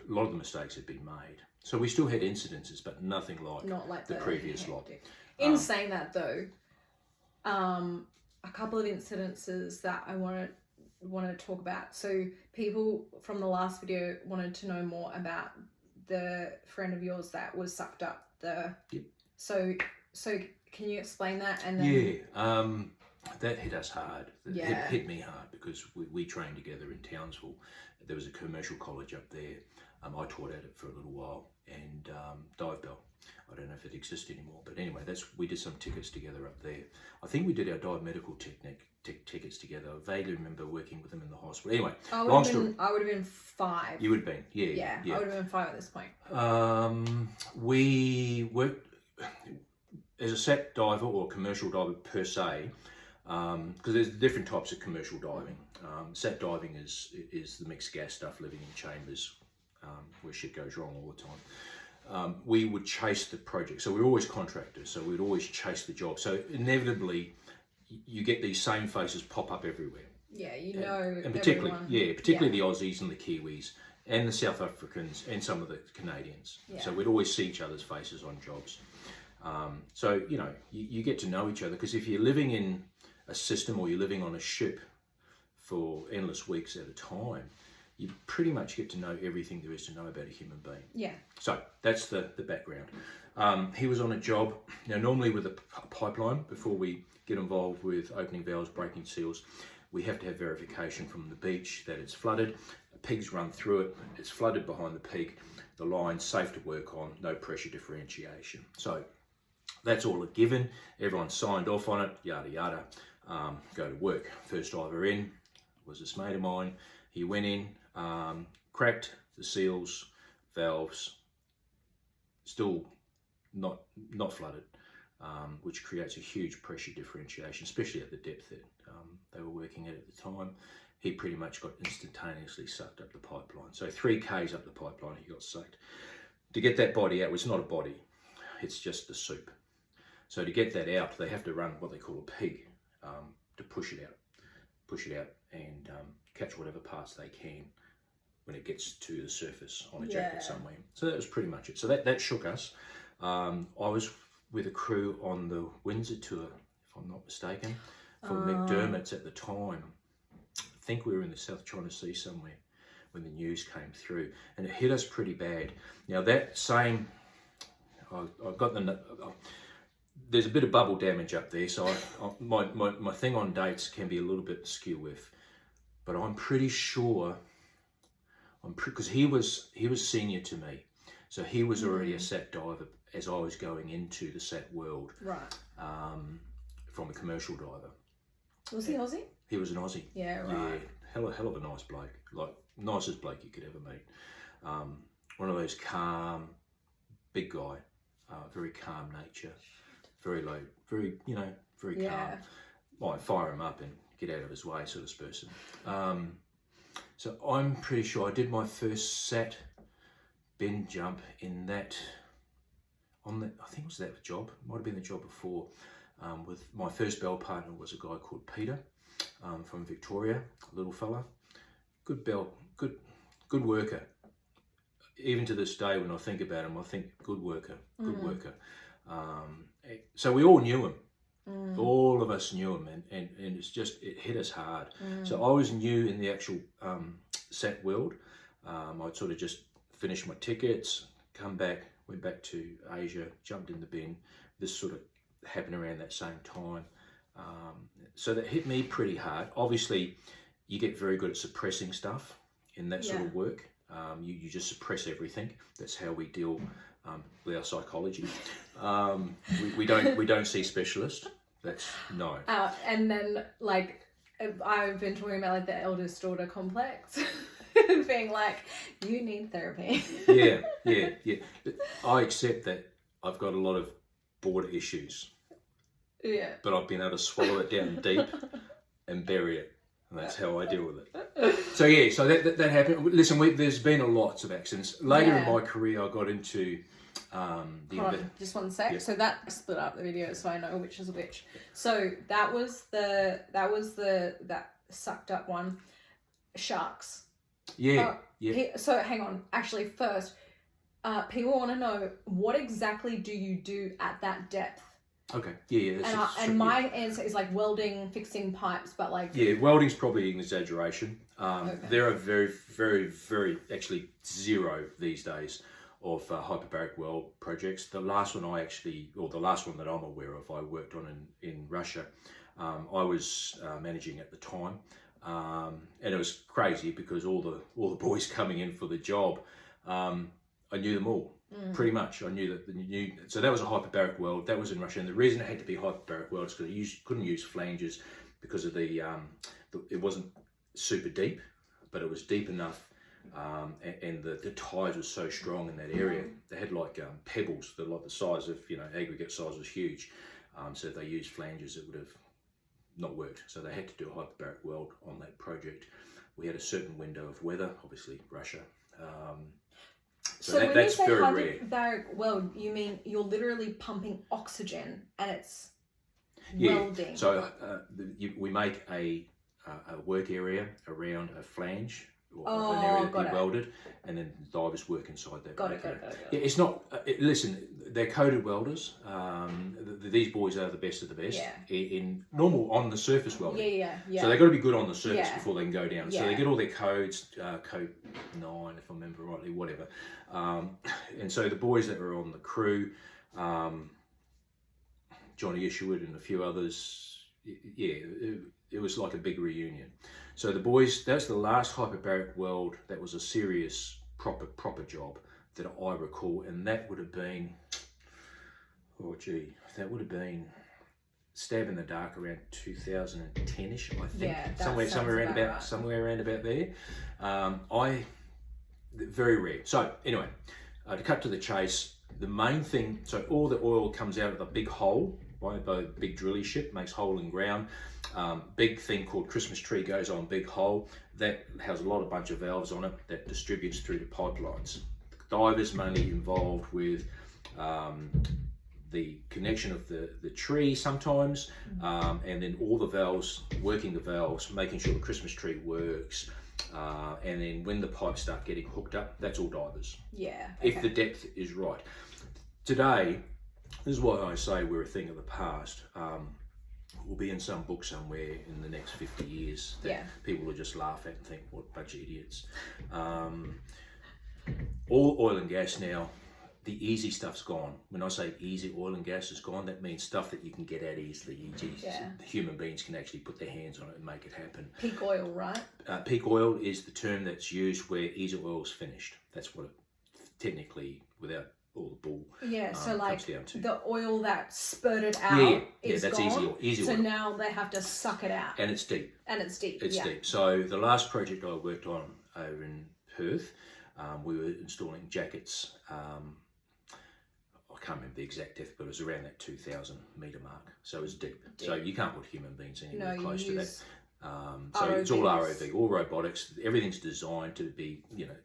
lot of the mistakes had been made. So we still had incidences, but nothing like, Not like the previous lot. In saying that though, a couple of incidences that I want to talk about. So people from the last video wanted to know more about the friend of yours that was sucked up. Yep. So can you explain that? And then that hit us hard. It hit me hard because we trained together in Townsville. There was a commercial college up there. I taught at it for a little while, and Dive Bell. I don't know if it exists anymore, but anyway, we did some tickets together up there. I think we did our dive medical tickets together. I vaguely remember working with them in the hospital. Anyway, long story. I would have been 5. You would have been, Yeah, I would have been 5 at this point. We worked as a sat diver or commercial diver per se, because there's different types of commercial diving. Sat diving is the mixed gas stuff, living in chambers where shit goes wrong all the time. We would chase the project, so we were always contractors, so we'd always chase the job. So inevitably, you get these same faces pop up everywhere. Yeah, and particularly, everyone. particularly the Aussies and the Kiwis and the South Africans and some of the Canadians. Yeah. So we'd always see each other's faces on jobs. So you get to know each other, because if you're living in a system or you're living on a ship for endless weeks at a time, you pretty much get to know everything there is to know about a human being. Yeah. So that's the background. He was on a job. Now, normally with a pipeline, before we get involved with opening valves, breaking seals, we have to have verification from the beach that it's flooded. Pigs run through it. It's flooded behind the pig. The line's safe to work on. No pressure differentiation. So that's all a given. Everyone signed off on it. Yada yada. Go to work. First diver in was this mate of mine. He went in, cracked the seals, valves, still not flooded, which creates a huge pressure differentiation, especially at the depth that they were working at the time. He pretty much got instantaneously sucked up the pipeline. So 3 Ks up the pipeline, he got sucked. To get that body out, well, it's not a body, it's just the soup. So to get that out, they have to run what they call a pig to push it out and catch whatever parts they can when it gets to the surface on a jacket somewhere. So that was pretty much it. So that shook us. I was with a crew on the Windsor tour, if I'm not mistaken, for McDermott's at the time. I think we were in the South China Sea somewhere when the news came through, and it hit us pretty bad. Now that same, I got there's a bit of bubble damage up there, so my thing on dates can be a little bit skew with, but I'm pretty sure, because he was senior to me, so he was already a SAT diver as I was going into the SAT world, Right. From a commercial diver. Was he Aussie? He was an Aussie. Yeah, right. Yeah, hell of a nice bloke, like nicest bloke you could ever meet. One of those calm, big guy, very calm nature, very low, very calm. Might fire him up and get out of his way sort of person. So I'm pretty sure I did my first SAT bend jump in that, I think it was that job, might have been the job before, with my first bell partner was a guy called Peter, from Victoria, a little fella, good worker. Even to this day, when I think about him, I think good worker. So we all knew him. All of us knew him, and it's just, it hit us hard. So I was new in the actual SAT world. I'd sort of just finished my tickets, come back, went back to Asia, jumped in the bin. This sort of happened around that same time. So that hit me pretty hard. Obviously, you get very good at suppressing stuff in that sort of work. You just suppress everything. That's how we deal with our psychology. We don't see specialists. That's no. And then like I've been talking about like the eldest daughter complex, being like, you need therapy. Yeah. I accept that I've got a lot of border issues. Yeah. But I've been able to swallow it down deep and bury it. And that's how I deal with it. So yeah, so that happened. Listen, there's been lots of accidents. Later in my career, I got into Hold on, just one sec. Yep. So that split up the video, so I know which is which. So that was that sucked up one. Sharks. Yeah. So hang on. Actually, first, people want to know, what exactly do you do at that depth? Okay. Yeah. And my answer is like welding, fixing pipes, but like... Yeah, welding's probably an exaggeration. Okay. There are very, very, very, actually zero these days of hyperbaric weld projects. The last one the last one that I'm aware of, I worked on in Russia. I was managing at the time, and it was crazy because all the boys coming in for the job, I knew them all. Pretty much, I knew that so that was a hyperbaric weld. That was in Russia, and the reason it had to be hyperbaric weld is because you couldn't use flanges because of it wasn't super deep, but it was deep enough, and the tides were so strong in that area. They had like pebbles, like the size of aggregate size was huge. So if they used flanges, it would have not worked. So they had to do a hyperbaric weld on that project. We had a certain window of weather, obviously Russia. So when that's you say very rare. hyperbaric weld, you mean you're literally pumping oxygen and it's Yeah. welding? So we make a work area around a flange or an area that be welded, and then divers work inside that. Got it. Yeah, it's not. Listen, they're coded welders. These boys are the best of the best in normal on the surface welding. Yeah. So they've got to be good on the surface before they can go down. Yeah. So they get all their codes, code 9 if I remember rightly, whatever. And so the boys that were on the crew, Johnny Isherwood and a few others, it was like a big reunion. So the boys, that's the last hyperbaric weld that was a serious, proper job that I recall, and that would have been, that would have been Stab in the Dark around 2010ish, I think. Yeah, somewhere around about there. Very rare. So anyway, to cut to the chase, the main thing, so all the oil comes out of the big hole, right? The big drilly ship makes hole in ground. Big thing called Christmas tree goes on big hole. That has a bunch of valves on it that distributes through the pipelines. Divers mainly involved with the connection of the tree sometimes, and then all the valves, working the valves, making sure the Christmas tree works, and then when the pipes start getting hooked up, that's all divers. Yeah. If the depth is right. Today, this is why I say we're a thing of the past. We'll be in some book somewhere in the next 50 years that people will just laugh at and think, what a bunch of idiots. All oil and gas now, the easy stuff's gone. When I say easy oil and gas is gone, that means stuff that you can get at easily. Human beings can actually put their hands on it and make it happen. Peak oil, right? Peak oil is the term that's used where easy oil's finished. That's what it technically, without all the bull, so like comes down to. The oil that spurted out is that's gone. Easy so oil. now they have to suck it out. And it's deep. It's deep. So the last project I worked on over in Perth, we were installing jackets. I can't remember the exact depth, but it was around that 2,000 metre mark. So it was deep. So you can't put human beings anywhere close to that. So it's all ROV, all robotics. Everything's designed to be,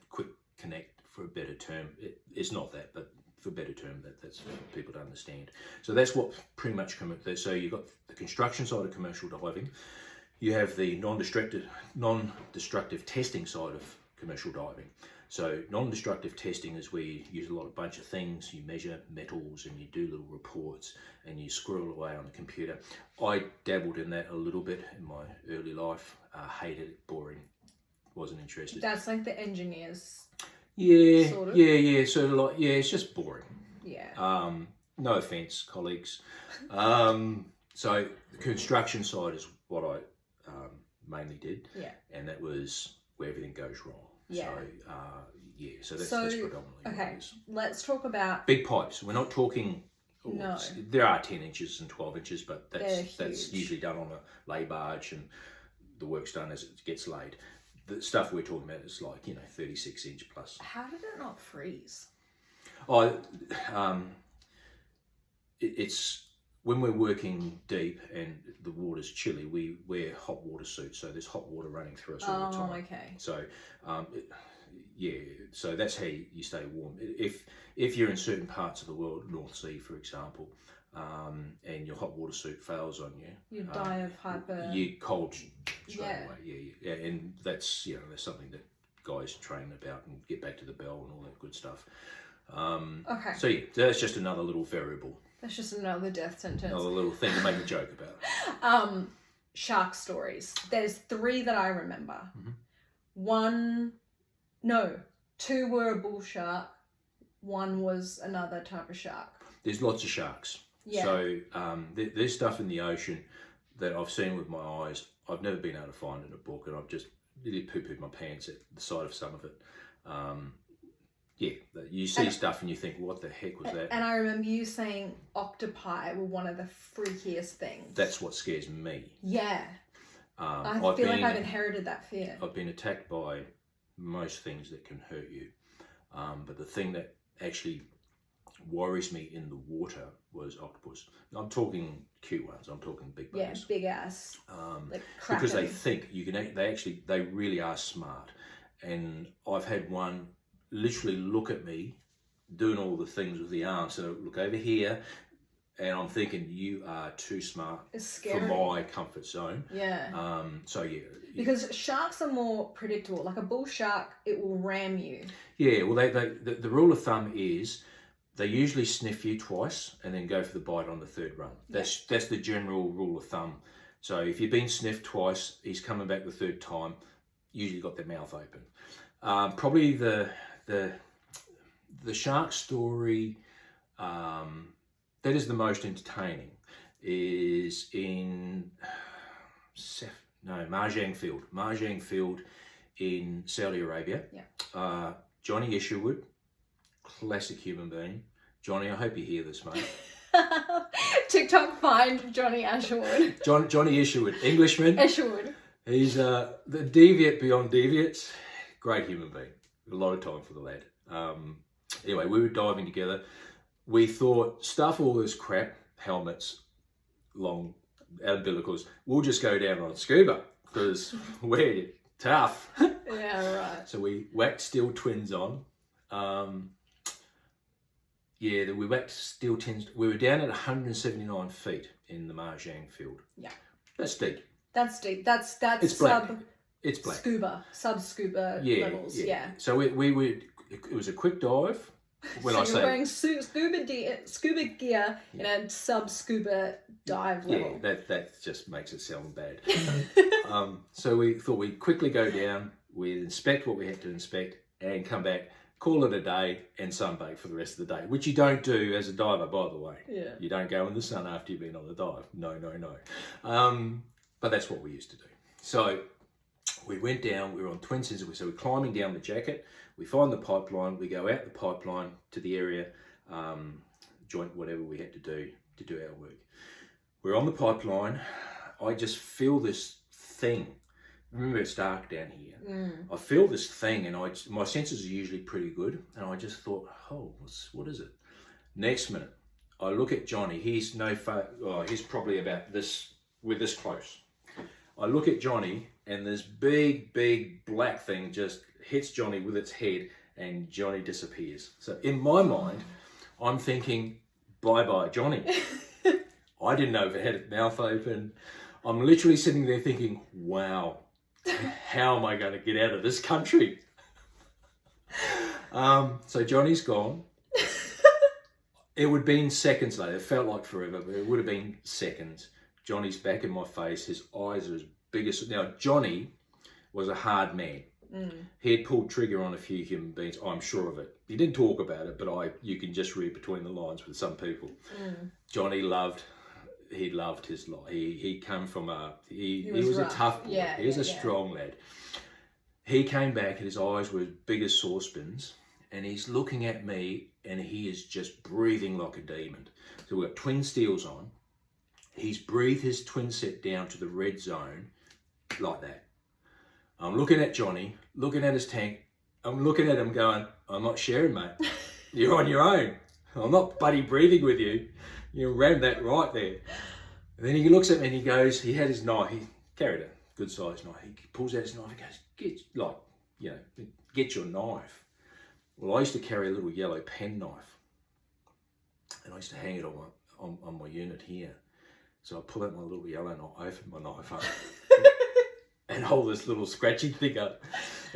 quick connect, for a better term. It's not that, but for a better term, that's for people to understand. So that's what pretty much comes there. So you've got the construction side of commercial diving. You have the non-destructive testing side of commercial diving. So non-destructive testing is where you use a bunch of things, you measure metals and you do little reports and you squirrel away on the computer. I dabbled in that a little bit in my early life, hated it, boring, wasn't interested. That's like the engineers. Yeah, sort of. It's just boring. Yeah. No offence, colleagues. So the construction side is what I mainly did. Yeah. And that was where everything goes wrong. Yeah. So that's predominantly what it is. Let's talk about Big pipes. We're not talking. No. There are 10 inches and 12 inches, but that's huge. usually done on a lay barge, and the work's done as it gets laid. The stuff we're talking about is like 36 inch plus. How did it not freeze? It's when we're working deep and the water's chilly, we wear hot water suits, so there's hot water running through us all the time. Okay. So, so that's how you stay warm. If you're in certain parts of the world, North Sea, for example, and your hot water suit fails on you, You die of hyper. you cold straight away. Yeah, and that's that's something that guys train about and get back to the bell and all that good stuff. Okay. So that's just another little variable. That's just another death sentence. Another little thing to make a joke about. Shark stories. There's 3 that I remember. Mm-hmm. 2 were a bull shark. 1 was another type of shark. There's lots of sharks. Yeah. So there's stuff in the ocean that I've seen with my eyes. I've never been able to find in a book, and I've just really poo-pooed my pants at the sight of some of it. You see stuff and you think, what the heck was that? And I remember you saying octopi were one of the freakiest things. That's what scares me. Yeah. I feel like I've inherited that fear. I've been attacked by most things that can hurt you. But the thing that actually worries me in the water was octopus. I'm talking cute ones. I'm talking big buggers. Yeah, big ass. Like because they think you can. They really are smart. And I've had one literally look at me, doing all the things with the arm. So look over here, and I'm thinking you are too smart for my comfort zone. Yeah. Because sharks are more predictable. Like a bull shark, it will ram you. Yeah. Well, the rule of thumb is they usually sniff you twice and then go for the bite on the 3rd run. That's the general rule of thumb. So if you've been sniffed twice, he's coming back the 3rd time. Usually got their mouth open. Probably the shark story that is the most entertaining is in Marjang Field in Saudi Arabia. Yeah. Johnny Isherwood, classic human being. Johnny, I hope you hear this, mate. TikTok find Johnny Isherwood. Johnny Isherwood, Englishman. Isherwood. He's the deviate beyond deviates. Great human being. A lot of time for the lad. Anyway, we were diving together. We thought, stuff all this crap, helmets, long umbilicals, we'll just go down on scuba because we're tough. Yeah, right. So we whacked steel twins on. Yeah, we whacked steel tins. We were down at 179 feet in the Marjang field. Yeah. That's deep. That's deep. That's It's black. It's black. Sub scuba levels. Yeah. So we would. It was a quick dive. When so I you're say wearing scuba gear in a sub scuba dive level. Yeah, that just makes it sound bad. So we thought we'd quickly go down, we'd inspect what we had to inspect, and come back, call it a day, and sunbathe for the rest of the day, which you don't do as a diver, by the way. Yeah. You don't go in the sun after you've been on the dive. No. But that's what we used to do. So we went down, we were on twin scissors, so we're climbing down the jacket, we find the pipeline, we go out the pipeline to the area, joint, whatever we had to do our work. We're on the pipeline, I just feel this thing. Remember, it's dark down here. I feel this thing, and my senses are usually pretty good, and I just thought, oh, what is it? Next minute, I look at Johnny. He's he's probably about this, we're this close. I look at Johnny, and this big black thing just hits Johnny with its head, and Johnny disappears. So in my mind, I'm thinking, bye Johnny. I didn't know if it had its mouth open. I'm literally sitting there thinking, wow, how am I going to get out of this country? So Johnny's gone. It would have been seconds later. It felt like forever, but it would have been seconds. Johnny's back in my face. His eyes are as big as... Now, Johnny was a hard man. He had pulled trigger on a few human beings. I'm sure of it. He didn't talk about it, but you can just read between the lines with some people. Johnny loved his life. He came from he was a tough boy. Yeah, he was a strong lad. He came back and his eyes were as big as saucepans, and he's looking at me and he is just breathing like a demon. So we've got twin steels on. He's breathed his twin set down to the red zone like that. I'm looking at Johnny, looking at his tank. I'm looking at him going, I'm not sharing, mate. You're on your own. I'm not buddy breathing with you. You ran that right there. And then he looks at me and he goes, he had his knife. He carried a good sized knife. He pulls out his knife and goes, get your knife. Well, I used to carry a little yellow pen knife. And I used to hang it on my unit here. So I pull out my little yellow knife, open my knife up, and hold this little scratchy thing up.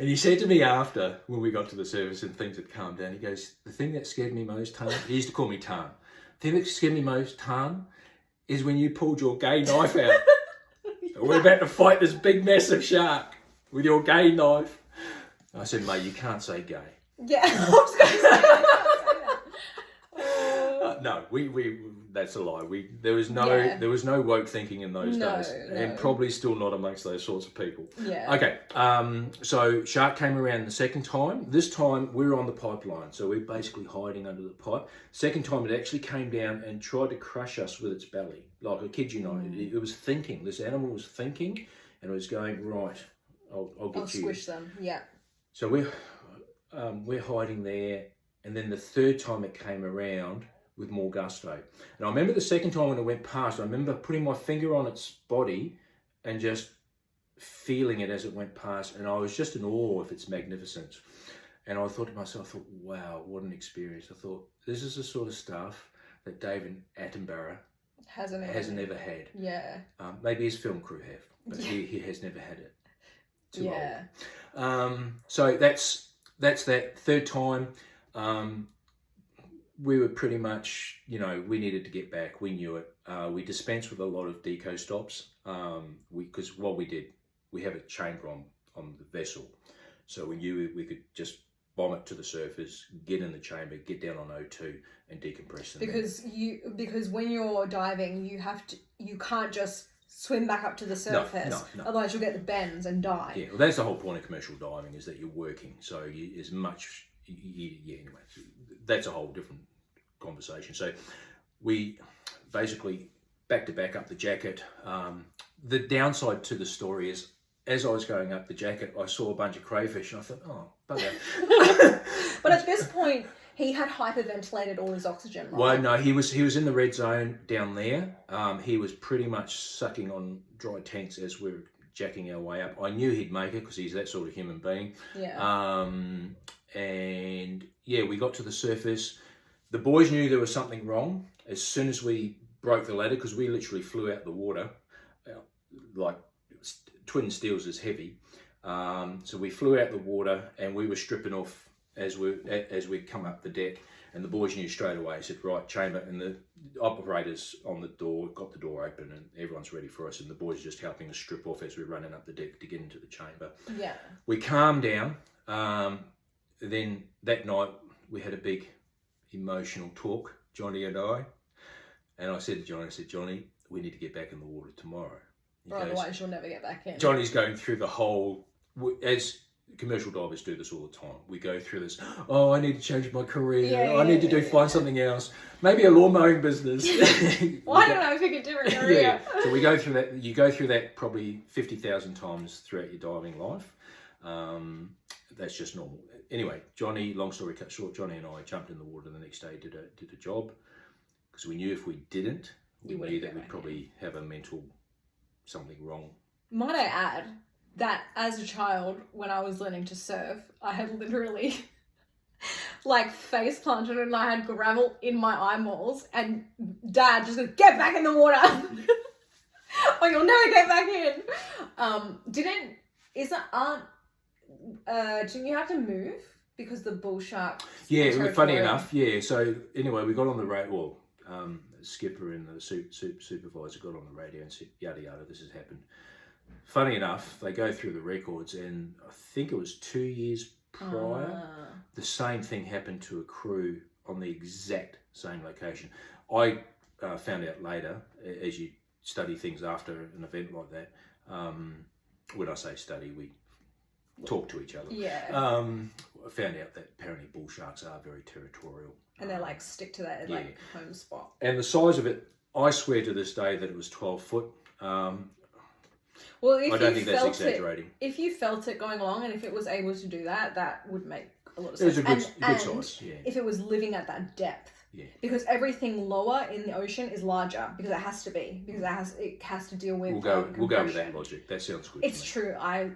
And he said to me after, when we got to the service and things had calmed down, he goes, the thing that scared me most, Tane, he used to call me Tane. The thing that scared me most, Tane, is when you pulled your gay knife out. We're about to fight this big, massive shark with your gay knife. I said, mate, you can't say gay. Yeah, I was going to say that. No, that's a lie. There was no woke thinking in those days, and probably still not amongst those sorts of people. Yeah. Okay. So shark came around the second time. This time we're on the pipeline, so we're basically hiding under the pipe. Second time it actually came down and tried to crush us with its belly. Like, I kid you not, it was thinking. This animal was thinking, and it was going, right, I'll get you. I'll squish them. Yeah. So we're hiding there, and then the third time it came around with more gusto. And I remember the second time when it went past, I remember putting my finger on its body and just feeling it as it went past, and I was just in awe of its magnificence. And I thought to myself, wow, what an experience. I thought, this is the sort of stuff that David Attenborough hasn't ever had. Yeah. Maybe his film crew have, but he has never had it. Too old. So that's that. Third time, we were pretty much, we needed to get back. We knew it. We dispensed with a lot of deco stops because what we did, we have a chamber on the vessel. So we knew we could just bomb it to the surface, get in the chamber, get down on O2 and decompress. Because when you're diving, you can't just swim back up to the surface. No. Otherwise you'll get the bends and die. Yeah, well, that's the whole point of commercial diving, is that you're working. So anyway, that's a whole different conversation. So we basically back up the jacket. The downside to the story is, as I was going up the jacket, I saw a bunch of crayfish, and I thought, oh, bugger. But at this point, he had hyperventilated all his oxygen, right? Well, no, he was in the red zone down there. He was pretty much sucking on dry tanks as we were jacking our way up. I knew he'd make it because he's that sort of human being. Yeah. And yeah, we got to the surface. the boys knew there was something wrong as soon as we broke the ladder, because we literally flew out the water, like twin steels is heavy. So we flew out the water and we were stripping off as we come up the deck, and the boys knew straight away. Said, right, chamber, and the operators on the door got the door open and everyone's ready for us, and the boys are just helping us strip off as we're running up the deck to get into the chamber. Yeah. We calmed down. Then that night we had a big emotional talk, Johnny and I. And I said to Johnny, we need to get back in the water tomorrow. Otherwise you'll never get back in. Johnny's going through the whole, as commercial divers do this all the time. We go through this, oh, I need to change my career. I need to find something else. Maybe a lawn mowing business. Why don't I pick a different career? Yeah. So we go through that. You go through that probably 50,000 times throughout your diving life. That's just normal. Anyway, Johnny, long story cut short, Johnny and I jumped in the water the next day, did a job, because we knew if we didn't, we knew that we'd probably have a mental something wrong. Might I add that as a child, when I was learning to surf, I had literally like face planted and I had gravel in my eyeballs, and Dad just goes, get back in the water or you'll never get back in. Didn't you have to move because the bull shark? Yeah, funny enough, yeah. So anyway, we got on the radio, skipper and the supervisor got on the radio and said, yada yada, this has happened. Funny enough, they go through the records, and I think it was 2 years prior, the same thing happened to a crew on the exact same location. I found out later, as you study things after an event like that, when I say study, we talk to each other. Yeah. I found out that apparently bull sharks are very territorial. And they like stick to that like home spot. And the size of it, I swear to this day that it was 12 foot. Well, if I don't think that's exaggerating. If you felt it going along, and if it was able to do that, that would make a lot of It sense. was a good size, yeah. If it was living at that depth. Yeah. Because everything lower in the ocean is larger, because it has to be, because it has to deal with We'll go with that logic. That sounds good. It's true. I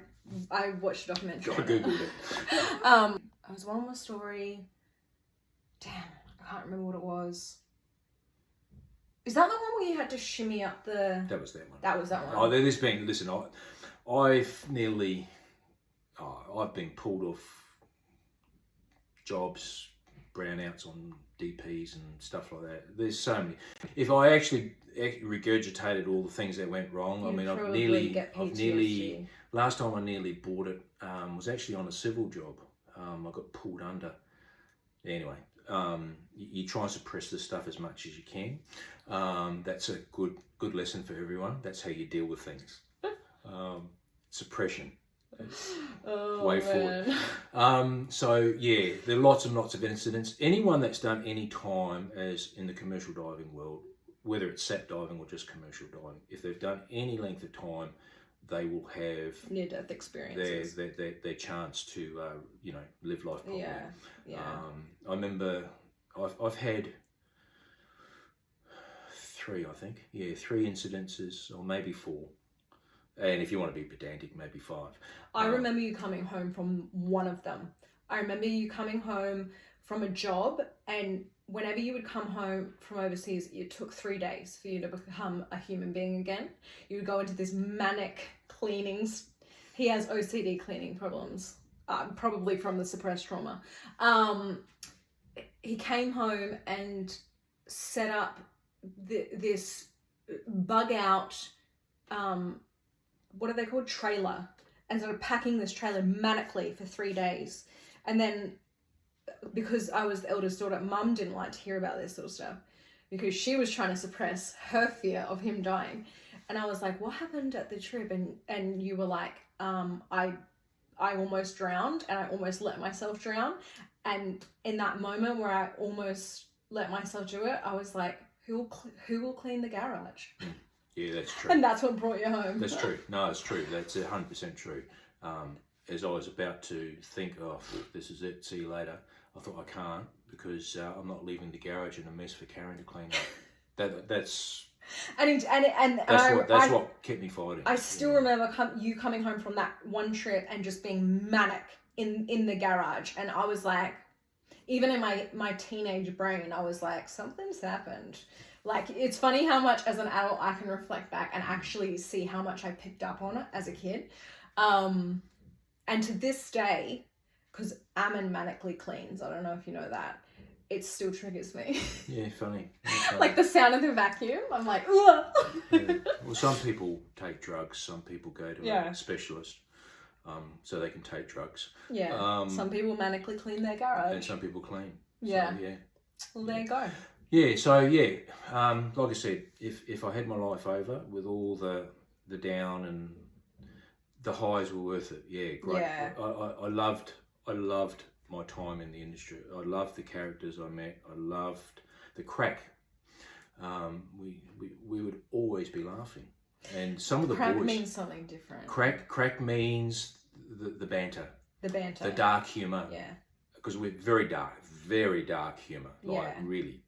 watched a documentary. I googled it. I was one more story. Damn, I can't remember what it was. Is that the one where you had to shimmy up the... That was that one. That was that one. Oh, there's been... Listen, I've been pulled off jobs, brownouts on DPs and stuff like that. There's so many. If I actually regurgitated all the things that went wrong, I've nearly... Last time I nearly bought it was actually on a civil job. I got pulled under. Anyway, you try and suppress this stuff as much as you can. That's a good lesson for everyone. That's how you deal with things. Suppression. Way forward. So yeah, there are lots and lots of incidents. Anyone that's done any time as in the commercial diving world, whether it's sat diving or just commercial diving, if they've done any length of time, they will have near-death experiences. Their chance to live life properly. Yeah. I remember I've had three incidences, or maybe four. And if you want to be pedantic, maybe five. I remember you coming home from one of them. I remember you coming home from a job, and whenever you would come home from overseas, it took 3 days for you to become a human being again. You would go into this manic cleanings. He has OCD cleaning problems, probably from the suppressed trauma. He came home and set up this bug out, what are they called? Trailer. And started packing this trailer manically for 3 days. And then, because I was the eldest daughter, Mum didn't like to hear about this sort of stuff because she was trying to suppress her fear of him dying. And I was like, what happened at the trip? And you were like, I almost drowned, and I almost let myself drown. And in that moment where I almost let myself do it, I was like, who will clean the garage? Yeah, that's true. And that's what brought you home. That's true. No, it's true. That's 100% true. As I was about to think, oh, this is it, see you later, I thought I can't, because I'm not leaving the garage in a mess for Karen to clean up. That's what kept me fighting. I still remember you coming home from that one trip and just being manic in the garage, and I was like, even in my teenage brain, I was like, something's happened. Like, it's funny how much as an adult I can reflect back and actually see how much I picked up on it as a kid. And to this day, because Ammon manically cleans, I don't know if you know that, it still triggers me. Yeah, funny. Like the sound of the vacuum, I'm like, ugh. Yeah. Well, some people take drugs, some people go to Yeah. a specialist so they can take drugs. Yeah, some people manically clean their garage. And some people clean. Yeah. So, yeah. Well, there you go. Yeah, so yeah, like I said, if I had my life over with all the down and the highs were worth it. Yeah, great. Yeah. I loved my time in the industry. I loved the characters I met. I loved the crack. We would always be laughing, and some of the Crack boys means something different. Crack means the banter, The banter. the dark humor. Yeah. Because we're very dark humor, like Yeah. really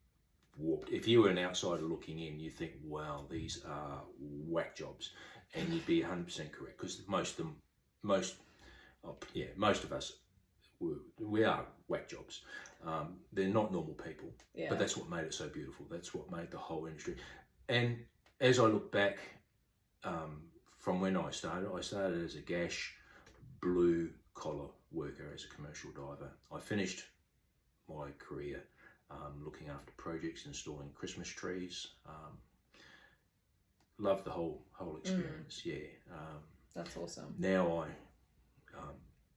warped. If you were an outsider looking in, you think, wow, these are whack jobs, and you'd be 100% correct, because most of us, we are whack jobs. They're not normal people, Yeah. but that's what made it so beautiful. That's what made the whole industry. And as I look back from when I started as a gash, blue collar worker as a commercial diver. I finished my career looking after projects, installing Christmas trees. Loved the whole experience. Yeah. That's awesome. Now I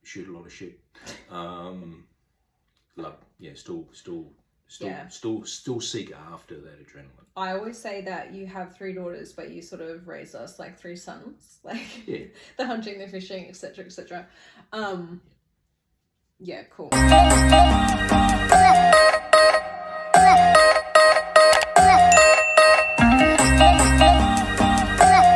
shoot a lot of shit. Still seek after that adrenaline. I always say that you have 3 daughters, but you sort of raise us like 3 sons, like Yeah. the hunting, the fishing, etc., etc. Yeah, cool.